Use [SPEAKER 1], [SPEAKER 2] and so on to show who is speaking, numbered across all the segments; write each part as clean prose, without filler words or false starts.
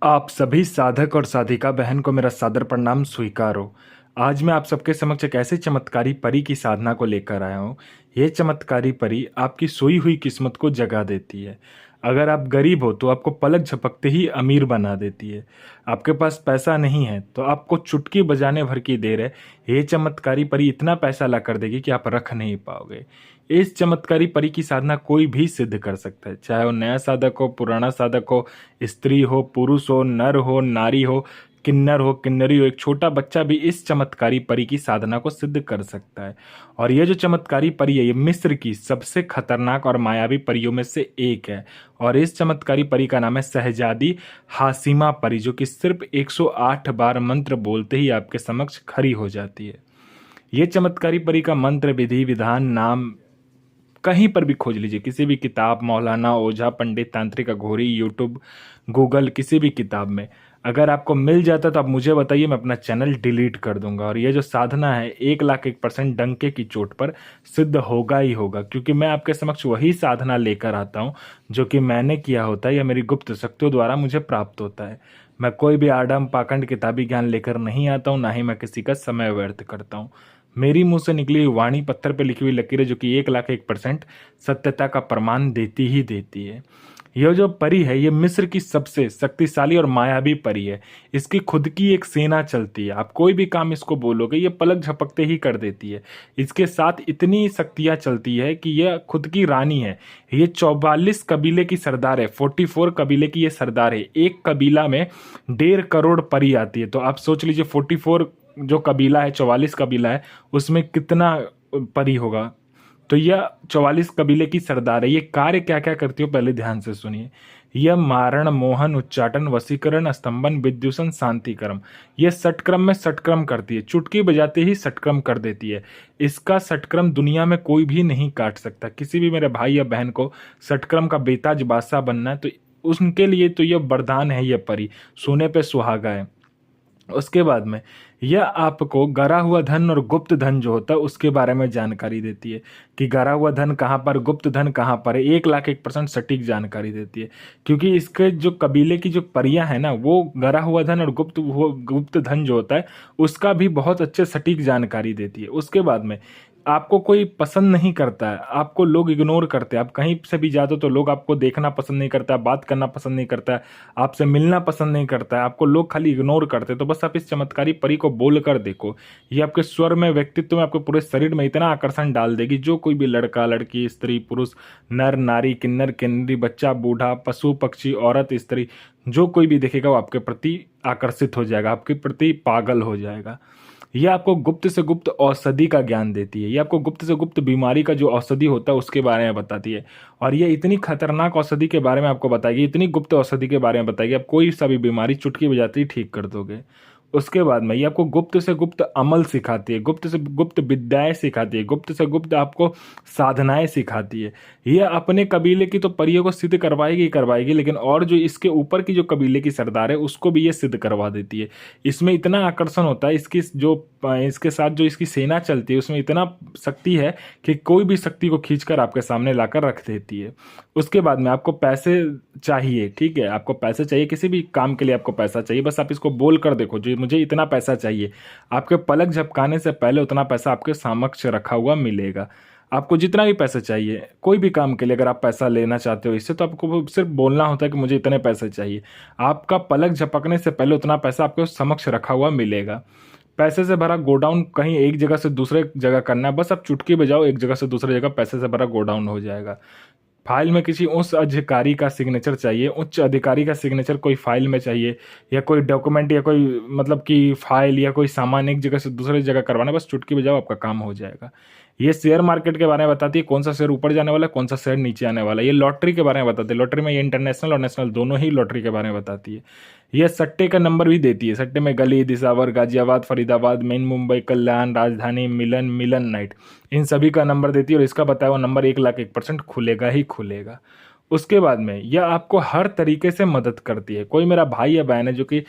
[SPEAKER 1] आप सभी साधक और साधिका बहन को मेरा सादर प्रणाम स्वीकार हो। आज मैं आप सबके समक्ष एक ऐसी चमत्कारी परी की साधना को लेकर आया हूँ। ये चमत्कारी परी आपकी सोई हुई किस्मत को जगा देती है। अगर आप गरीब हो तो आपको पलक झपकते ही अमीर बना देती है। आपके पास पैसा नहीं है तो आपको चुटकी बजाने भर की देर है, ये चमत्कारी परी इतना पैसा ला कर देगी कि आप रख नहीं पाओगे। इस चमत्कारी परी की साधना कोई भी सिद्ध कर सकता है, चाहे वो नया साधक हो, पुराना साधक हो, स्त्री हो, पुरुष हो, नर हो, नारी हो, किन्नर हो, किन्नरी हो, एक छोटा बच्चा भी इस चमत्कारी परी की साधना को सिद्ध कर सकता है। और ये जो चमत्कारी परी है, ये मिस्र की सबसे खतरनाक और मायावी परियों में से एक है। और इस चमत्कारी परी का नाम है शहजादी हासिमा परी, जो कि सिर्फ 108 बार मंत्र बोलते ही आपके समक्ष खड़ी हो जाती है। ये चमत्कारी परी का मंत्र, विधि, विधान, नाम कहीं पर भी खोज लीजिए, किसी भी किताब, मौलाना, ओझा, पंडित, तांत्रिक, अघोरी, यूट्यूब, गूगल, किसी भी किताब में अगर आपको मिल जाता तो आप मुझे बताइए, मैं अपना चैनल डिलीट कर दूंगा। और ये जो साधना है 1,01% डंके की चोट पर सिद्ध होगा ही होगा, क्योंकि मैं आपके समक्ष वही साधना लेकर आता हूँ जो कि मैंने किया होता है या मेरी गुप्त शक्तियों द्वारा मुझे प्राप्त होता है। मैं कोई भी आडम पाखंड किताबी ज्ञान लेकर नहीं आता हूँ, ना ही मैं किसी का समय व्यर्थ करता हूँ। मेरी मुंह से निकली हुई वाणी पत्थर पे लिखी हुई लकीरें, जो कि 1,01% सत्यता का प्रमाण देती ही देती है। यह जो परी है, ये मिस्र की सबसे शक्तिशाली और मायावी परी है। इसकी खुद की एक सेना चलती है। आप कोई भी काम इसको बोलोगे, ये पलक झपकते ही कर देती है। इसके साथ इतनी शक्तियां चलती है कि यह खुद की रानी है। ये 44 कबीले की सरदार है, 44 कबीले की ये सरदार है। एक कबीला में 1.5 करोड़ परी आती है। तो आप सोच लीजिए 44 जो कबीला है, 44 कबीला है, उसमें कितना परी होगा। तो यह 44 कबीले की सरदार है। ये कार्य क्या क्या करती हो पहले ध्यान से सुनिए। यह मारण, मोहन, उच्चाटन, वशीकरण, स्तंभन, विद्युषण, शांतिकर्म, ये षटक्रम में षटक्रम करती है। चुटकी बजाते ही षटक्रम कर देती है। इसका षटक्रम दुनिया में कोई भी नहीं काट सकता। किसी भी मेरे भाई या बहन को षटक्रम का बेताज बादशाह बनना है तो उनके लिए तो यह वरदान है। यह परी सोने पे सुहागा है। उसके बाद में यह आपको गरा हुआ धन और गुप्त धन जो होता है उसके बारे में जानकारी देती है कि गरा हुआ धन कहाँ पर, गुप्त धन कहाँ पर है। 1,01% सटीक जानकारी देती है, क्योंकि इसके जो कबीले की जो परियां है ना, वो गरा हुआ धन और गुप्त धन जो होता है उसका भी बहुत अच्छे सटीक जानकारी देती है। उसके बाद में आपको कोई पसंद नहीं करता है, आपको लोग इग्नोर करते हैं। आप कहीं से भी जाते हो तो लोग आपको देखना पसंद नहीं करता है, बात करना पसंद नहीं करता है, आपसे मिलना पसंद नहीं करता है, आपको लोग खाली इग्नोर करते हैं। तो बस आप इस चमत्कारी परी को बोल कर देखो, ये आपके स्वर में, व्यक्तित्व में, आपके पूरे शरीर में इतना आकर्षण डाल देगी, जो कोई भी लड़का, लड़की, स्त्री, पुरुष, नर, नारी, किन्नर, किन्नरी, बच्चा, बूढ़ा, पशु, पक्षी, औरत, स्त्री, जो कोई भी देखेगा वो आपके प्रति आकर्षित हो जाएगा, आपके प्रति पागल हो जाएगा। ये आपको गुप्त से गुप्त औषधि का ज्ञान देती है। ये आपको गुप्त से गुप्त बीमारी का जो औषधि होता है उसके बारे में बताती है। और ये इतनी खतरनाक औषधि के बारे में आपको बताएगी, इतनी गुप्त औषधि के बारे में बताएगी, आप कोई सा भी बीमारी चुटकी बजाते ही ठीक कर दोगे। उसके बाद में ये आपको गुप्त से गुप्त अमल सिखाती है, गुप्त से गुप्त विद्याएं सिखाती है, गुप्त से गुप्त आपको साधनाएं सिखाती है। ये अपने कबीले की तो परियों को सिद्ध करवाएगी ही करवाएगी, लेकिन और जो इसके ऊपर की जो कबीले की सरदार है उसको भी ये सिद्ध करवा देती है। इसमें इतना आकर्षण होता है, इसके साथ जो इसकी सेना चलती है उसमें इतना शक्ति है कि कोई भी शक्ति को खींचकर आपके सामने लाकर रख देती है। उसके बाद में आपको पैसे चाहिए, ठीक है, आपको पैसे चाहिए, किसी भी काम के लिए आपको पैसा चाहिए, बस आप इसको बोल कर देखो, जो मुझे इतना पैसा चाहिए, आपके पलक झपकाने से पहले उतना पैसा आपके समक्ष रखा हुआ मिलेगा। आपको जितना भी पैसा चाहिए, कोई भी काम के लिए अगर आप पैसा लेना चाहते हो इससे, तो आपको सिर्फ बोलना होता है कि मुझे इतने पैसे चाहिए। आपका पलक झपकने से पहले उतना पैसा आपके समक्ष रखा हुआ मिलेगा। पैसे से भरा गोडाउन कहीं एक जगह से दूसरे जगह करना है, बस आप चुटकी बजाओ, एक जगह से दूसरी जगह पैसे से भरा गोडाउन हो जाएगा। फाइल में किसी उच्च अधिकारी का सिग्नेचर चाहिए, उच्च अधिकारी का सिग्नेचर कोई फाइल में चाहिए, या कोई डॉक्यूमेंट या कोई मतलब कि फाइल या कोई सामान एक जगह से दूसरी जगह करवाना, बस चुटकी बजाओ, आपका काम हो जाएगा। ये शेयर मार्केट के बारे में बताती है, कौन सा शेयर ऊपर जाने वाला है, कौन सा शेयर नीचे आने वाला है। ये लॉटरी के बारे में बताती है, लॉटरी में ये इंटरनेशनल और नेशनल दोनों ही लॉटरी के बारे में बताती है। यह सट्टे का नंबर भी देती है, सट्टे में गली, दिसावर, गाजियाबाद, फरीदाबाद, मेन, मुंबई, कल्याण, राजधानी, मिलन, मिलन नाइट, इन सभी का नंबर देती है। और इसका बताया हुआ नंबर 1,01% खुलेगा ही खुलेगा। उसके बाद में यह आपको हर तरीके से मदद करती है। कोई मेरा भाई या बहन है जो कि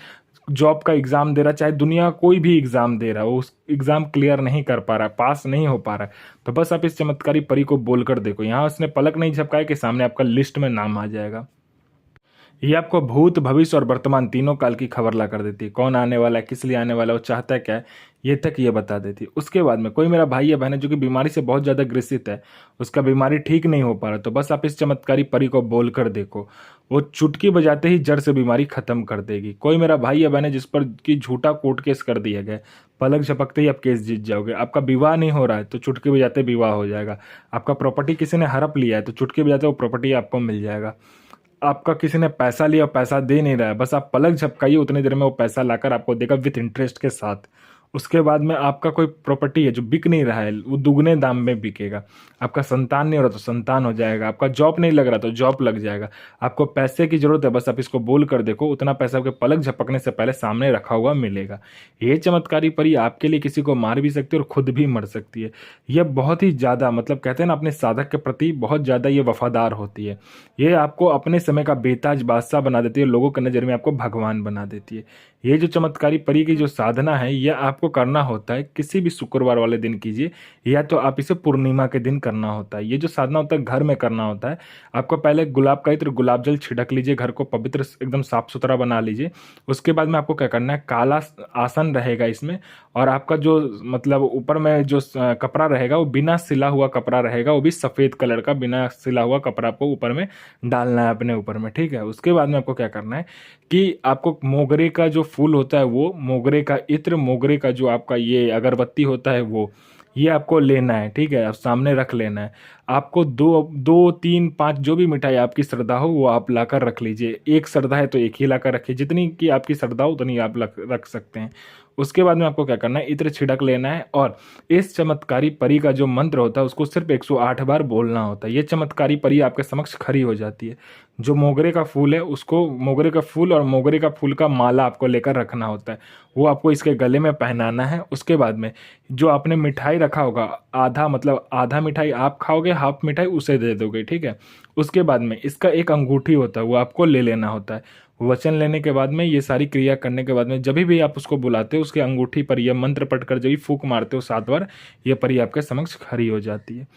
[SPEAKER 1] जॉब का एग्जाम दे रहा, चाहे दुनिया कोई भी एग्जाम दे रहा है, वो उस एग्जाम क्लियर नहीं कर पा रहा है, पास नहीं हो पा रहा है, तो बस आप इस चमत्कारी परी को बोलकर देखो। यहाँ उसने पलक नहीं झपकाया कि सामने आपका लिस्ट में नाम आ जाएगा। ये आपको भूत, भविष्य और वर्तमान तीनों काल की खबर ला कर देती है। कौन आने वाला है, किस लिए आने वाला है, वो चाहता है क्या है, ये तक ये बता देती है। उसके बाद में कोई मेरा भाई या बहन है जो कि बीमारी से बहुत ज़्यादा ग्रसित है, उसका बीमारी ठीक नहीं हो पा रहा, तो बस आप इस चमत्कारी परी को बोल कर देखो, वो चुटकी बजाते ही जड़ से बीमारी खत्म कर देगी। कोई मेरा भाई या बहन है जिस पर कि झूठा कोर्ट केस कर दिया गया, पलक झपकते ही आप केस जीत जाओगे। आपका विवाह नहीं हो रहा है तो चुटकी बजाते विवाह हो जाएगा। आपका प्रॉपर्टी किसी ने हड़प लिया है तो चुटकी बजाते वो प्रॉपर्टी आपको मिल जाएगा। आपका किसी ने पैसा लिया और पैसा दे नहीं रहा है, बस आप पलक झपकाइए, उतनी देर में वो पैसा लाकर आपको देगा विथ इंटरेस्ट के साथ। उसके बाद में आपका कोई प्रॉपर्टी है जो बिक नहीं रहा है, वो दुगने दाम में बिकेगा। आपका संतान नहीं हो रहा तो संतान हो जाएगा। आपका जॉब नहीं लग रहा तो जॉब लग जाएगा। आपको पैसे की जरूरत है, बस आप इसको बोल कर देखो, उतना पैसा आपके पलक झपकने से पहले सामने रखा हुआ मिलेगा। ये चमत्कारी परी आपके लिए किसी को मार भी सकती है और खुद भी मर सकती है। यह बहुत ही ज़्यादा, मतलब कहते हैं ना, अपने साधक के प्रति बहुत ज़्यादा ये वफादार होती है। ये आपको अपने समय का बेताज बादशाह बना देती है, लोगों के नज़र में आपको भगवान बना देती है। ये जो चमत्कारी परी की जो साधना है, यह आपको करना होता है किसी भी शुक्रवार वाले दिन कीजिए, या तो आप इसे पूर्णिमा के दिन करना होता है। ये जो साधना होता है घर में करना होता है। आपको पहले गुलाब का इत्र, गुलाब जल छिड़क लीजिए, घर को पवित्र एकदम साफ सुथरा बना लीजिए। उसके बाद में आपको क्या करना है, काला आसन रहेगा इसमें, और आपका जो मतलब ऊपर में जो कपड़ा रहेगा वो बिना सिला हुआ कपड़ा रहेगा, वो भी सफ़ेद कलर का बिना सिला हुआ कपड़ा आपको ऊपर में डालना है अपने ऊपर में, ठीक है। उसके बाद में आपको क्या करना है कि आपको मोगरे का जो फूल होता है, वो मोगरे का इत्र, मोगरे का जो आपका ये अगरबत्ती होता है, वो ये आपको लेना है, ठीक है। आप सामने रख लेना है। आपको दो दो तीन पाँच जो भी मिठाई आपकी श्रद्धा हो वो आप लाकर रख लीजिए। एक श्रद्धा है तो एक ही लाकर रखिए, जितनी की आपकी श्रद्धा हो उतनी आप रख सकते हैं। उसके बाद में आपको क्या करना है, इत्र छिड़क लेना है, और इस चमत्कारी परी का जो मंत्र होता है उसको सिर्फ 108 बार बोलना होता है। ये चमत्कारी परी आपके समक्ष खड़ी हो जाती है। जो मोगरे का फूल है, उसको मोगरे का फूल और मोगरे का फूल का माला आपको लेकर रखना होता है, वो आपको इसके गले में पहनाना है। उसके बाद में जो आपने मिठाई रखा होगा, आधा मतलब आधा मिठाई आप खाओगे, हाफ मिठाई उसे दे दोगे, ठीक है। उसके बाद में इसका एक अंगूठी होता है, वो आपको ले लेना होता है। वचन लेने के बाद में, ये सारी क्रिया करने के बाद में, जब भी आप उसको बुलाते हो उसके अंगूठी पर यह मंत्र पढ़कर जब भी फूंक मारते हो 7 बार, यह परी आपके समक्ष खड़ी हो जाती है।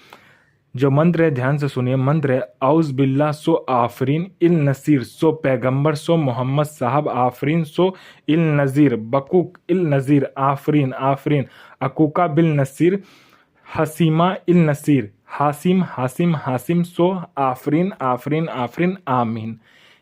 [SPEAKER 1] जो मंत्र है ध्यान से सुनिए। मंत्र है, औज बिल्ला सो आफरीन इल नसीर सो पैगंबर सो मोहम्मद साहब आफरीन सो इल नज़ीर बकूक इल नज़ीर आफरीन आफरीन अकूका बिल नसीर हसीमा इल नसीर हासिम हासिम हासिम सो आफरीन आफरीन आफरीन आमीन।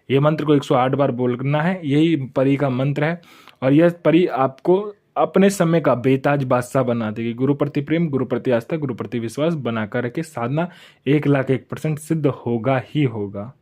[SPEAKER 1] ये मंत्र को 108 बार बोलना है, यही परी का मंत्र है। और यह परी आपको अपने समय का बेताज बादशाह बना देगी। गुरु प्रति प्रेम, गुरु प्रति आस्था, गुरु प्रति विश्वास बनाकर रखे, साधना 1,01,000% सिद्ध होगा ही होगा।